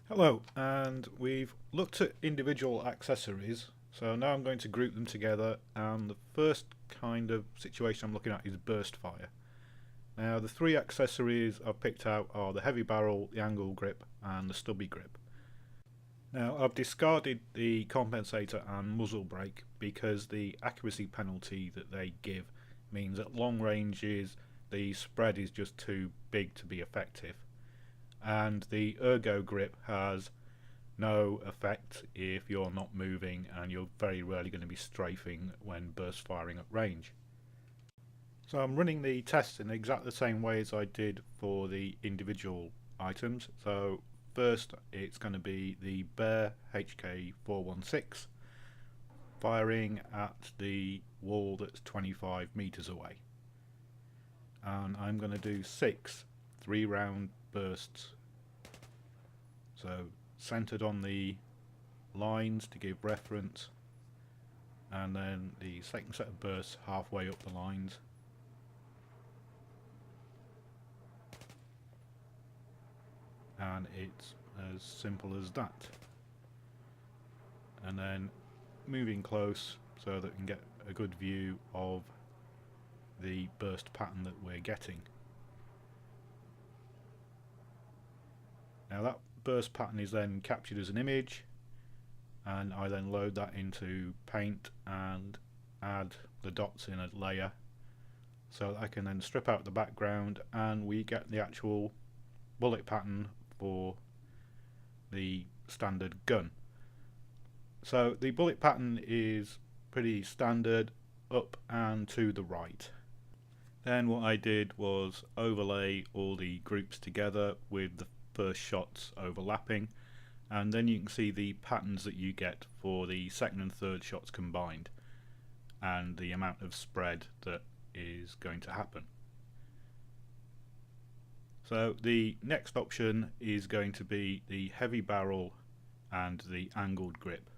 Hello, and we've looked at individual accessories, so now I'm going to group them together, and the first kind of situation I'm looking at is burst fire. Now the three accessories I've picked out are the heavy barrel, the angle grip and the stubby grip. Now I've discarded the compensator and muzzle brake because the accuracy penalty that they give means at long ranges the spread is just too big to be effective. And the ergo grip has no effect if you're not moving, and you're very rarely going to be strafing when burst firing at range. So I'm running the tests in exactly the same way as I did for the individual items. So first it's going to be the Bear HK416 firing at the wall that's 25 meters away, and I'm going to do 6 3-round bursts, so centered on the lines to give reference, and then the second set of bursts halfway up the lines, and it's as simple as that. And then moving close so that we can get a good view of the burst pattern that we're getting. Now that burst pattern is then captured as an image, and I then load that into Paint and add the dots in a layer so that I can then strip out the background and we get the actual bullet pattern for the standard gun. So the bullet pattern is pretty standard up and to the right. Then what I did was overlay all the groups together with the first shots overlapping, and then you can see the patterns that you get for the second and third shots combined and the amount of spread that is going to happen. So the next option is going to be the heavy barrel and the angled grip,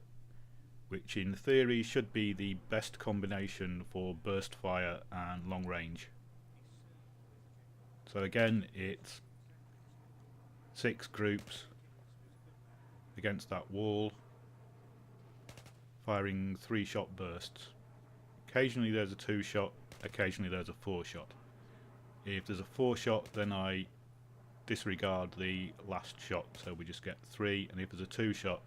which in theory should be the best combination for burst fire and long range. So again, it's 6 groups against that wall, firing 3-shot bursts. Occasionally there's a 2-shot, occasionally there's a 4-shot. If there's a 4-shot, then I disregard the last shot, so we just get 3, and if there's a 2-shot,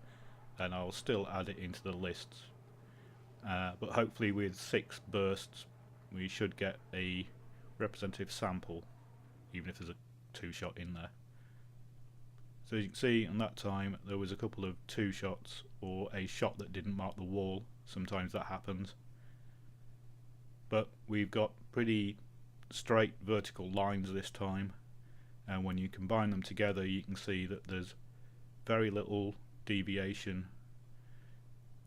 then I'll still add it into the lists. But hopefully with 6 bursts we should get a representative sample, even if there's a 2-shot in there. So you can see on that time there was a couple of 2 shots or a shot that didn't mark the wall. Sometimes that happens, but we've got pretty straight vertical lines this time, and when you combine them together you can see that there's very little deviation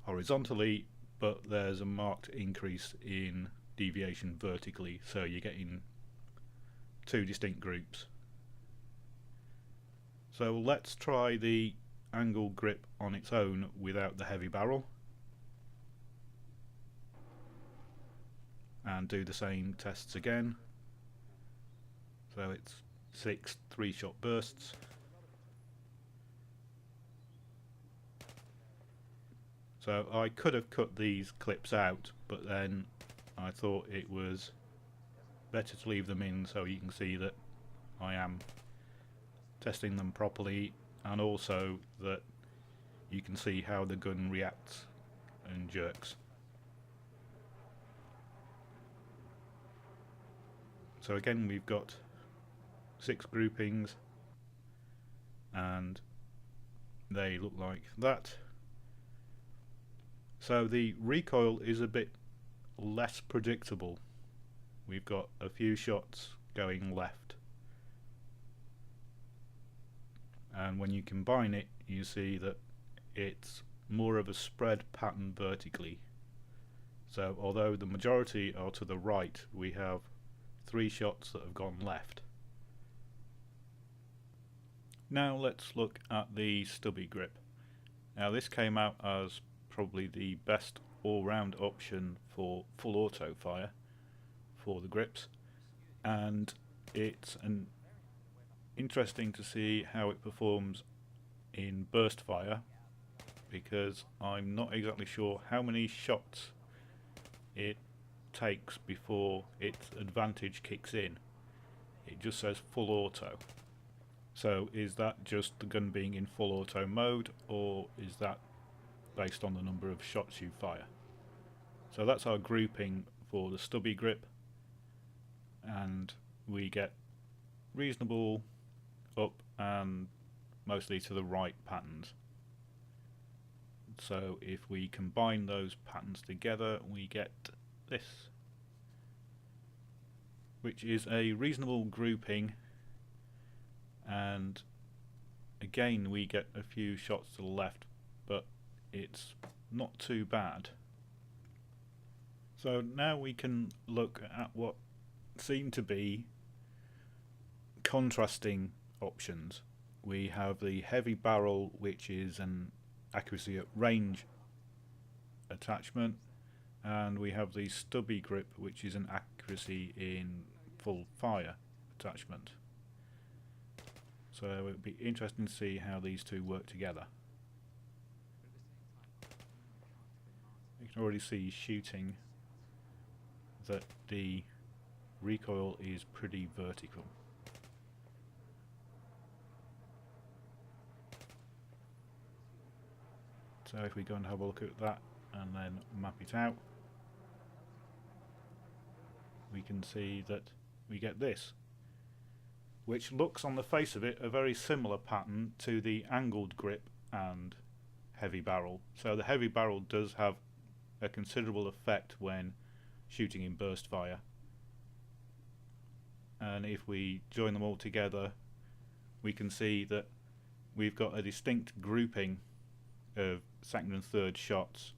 horizontally, but there's a marked increase in deviation vertically, so you're getting 2 distinct groups. So let's try the angle grip on its own without the heavy barrel and do the same tests again. So it's 6 3-shot bursts. So I could have cut these clips out, but then I thought it was better to leave them in so you can see that I am testing them properly, and also that you can see how the gun reacts and jerks. So again, we've got 6 groupings and they look like that. So the recoil is a bit less predictable. We've got a few shots going left, and when you combine it you see that it's more of a spread pattern vertically. So although the majority are to the right, we have 3 shots that have gone left. Now let's look at the Stubby Grip. Now this came out as probably the best all-round option for full auto fire for the grips, and it's interesting to see how it performs in burst fire, because I'm not exactly sure how many shots it takes before its advantage kicks in. It just says full auto. So is that just the gun being in full auto mode, or is that based on the number of shots you fire? So that's our grouping for the Stubby Grip, and we get reasonable up and mostly to the right patterns. So if we combine those patterns together, we get this, which is a reasonable grouping, and again we get a few shots to the left, but it's not too bad. So now we can look at what seem to be contrasting options. We have the heavy barrel, which is an accuracy at range attachment, and we have the Stubby Grip, which is an accuracy in full fire attachment. So it would be interesting to see how these two work together. You can already see shooting that the recoil is pretty vertical. So if we go and have a look at that and then map it out, we can see that we get this, which looks on the face of it a very similar pattern to the angled grip and heavy barrel. So the heavy barrel does have a considerable effect when shooting in burst fire, and if we join them all together, we can see that we've got a distinct grouping of second and third shots,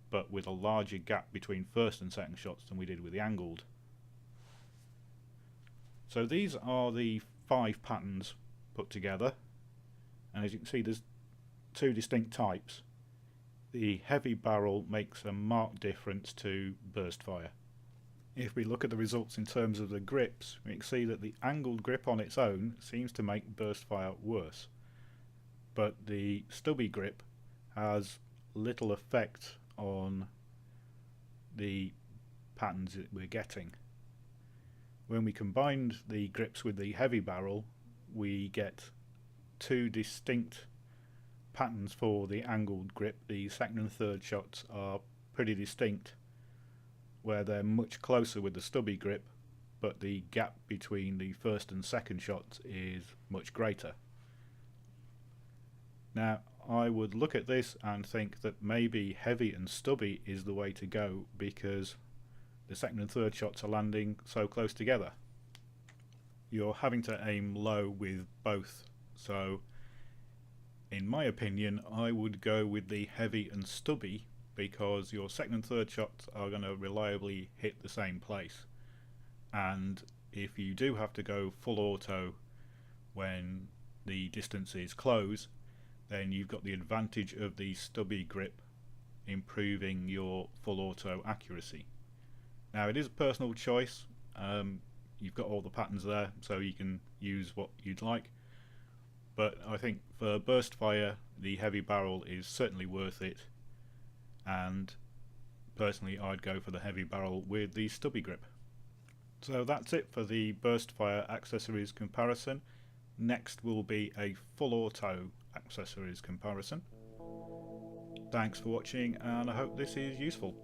but with a larger gap between first and second shots than we did with the angled. So these are the 5 patterns put together, and as you can see there's 2 distinct types. The heavy barrel makes a marked difference to burst fire. If we look at the results in terms of the grips, we can see that the angled grip on its own seems to make burst fire worse, but the Stubby Grip has little effect on the patterns that we're getting. When we combined the grips with the heavy barrel, we get 2 distinct patterns for the angled grip. The second and third shots are pretty distinct, where they're much closer with the Stubby Grip, but the gap between the first and second shots is much greater. Now I would look at this and think that maybe heavy and stubby is the way to go, because the second and third shots are landing so close together. You're having to aim low with both, so in my opinion I would go with the heavy and stubby, because your second and third shots are going to reliably hit the same place, and if you do have to go full auto when the distance is close, then you've got the advantage of the Stubby Grip improving your full auto accuracy. Now it is a personal choice, you've got all the patterns there so you can use what you'd like, but I think for burst fire the heavy barrel is certainly worth it, and personally I'd go for the heavy barrel with the Stubby Grip. So that's it for the burst fire accessories comparison. Next will be a full auto accessories comparison. Thanks for watching, and I hope this is useful.